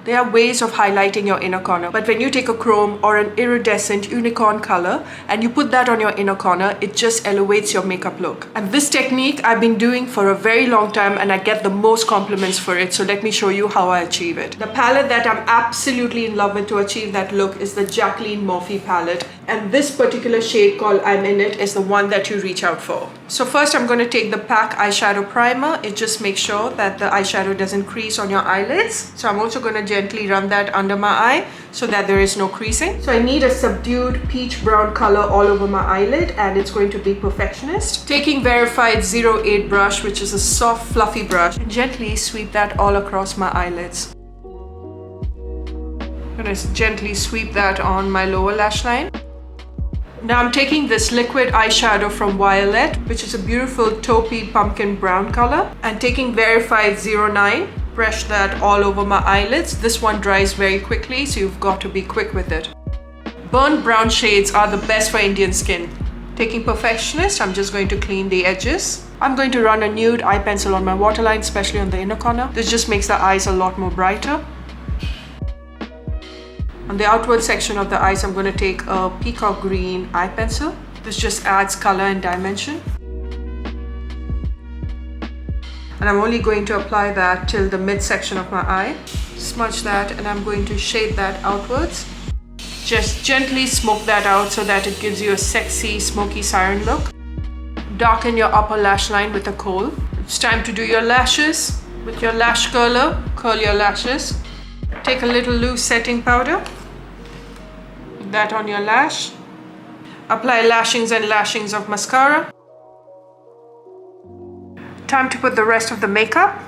There are ways of highlighting your inner corner, but when you take a chrome or an iridescent unicorn color and you put that on your inner corner, it just elevates your makeup look. And this technique I've been doing for a very long time and I get the most compliments for it, so let me show you how I achieve it. The palette that I'm absolutely in love with to achieve that look is the Jacqueline Murphy palette, and this particular shade called I'm In It is the one that you reach out for. So first I'm going to take the PAC eyeshadow primer. It just makes sure that the eyeshadow doesn't crease on your eyelids. So I'm also going to gently run that under my eye so that there is no creasing. So I need a subdued peach brown color all over my eyelid, and it's going to be Perfectionist. Taking Verified 08 brush, which is a soft fluffy brush, and gently sweep that all across my eyelids. I'm going to gently sweep that on my lower lash line. Now I'm taking this liquid eyeshadow from Violet, which is a beautiful taupey pumpkin brown color, and taking Verified 09, brush that all over my eyelids. This one dries very quickly, so you've got to be quick with it. Burnt brown shades are the best for Indian skin. Taking Perfectionist, I'm just going to clean the edges. I'm going to run a nude eye pencil on my waterline, especially on the inner corner. This just makes the eyes a lot more brighter. On the outward section of the eyes, I'm going to take a peacock green eye pencil. This just adds color and dimension. And I'm only going to apply that till the midsection of my eye. Smudge that, and I'm going to shade that outwards. Just gently smoke that out so that it gives you a sexy, smoky siren look. Darken your upper lash line with a kohl. It's time to do your lashes. With your lash curler, curl your lashes. Take a little loose setting powder. Put that on your lash. Apply lashings and lashings of mascara. Time to put the rest of the makeup.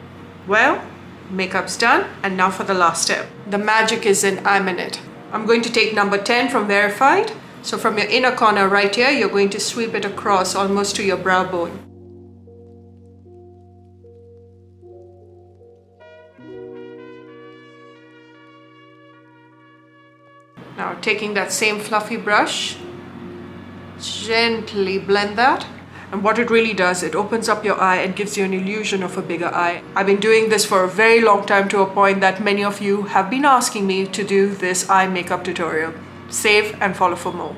Well, makeup's done, and now for the last step. The magic is in I'm In It. I'm going to take number 10 from Verified. So from your inner corner right here, you're going to sweep it across almost to your brow bone. Now taking that same fluffy brush, gently blend that. And what it really does, it opens up your eye and gives you an illusion of a bigger eye. I've been doing this for a very long time, to a point that many of you have been asking me to do this eye makeup tutorial. Save and follow for more.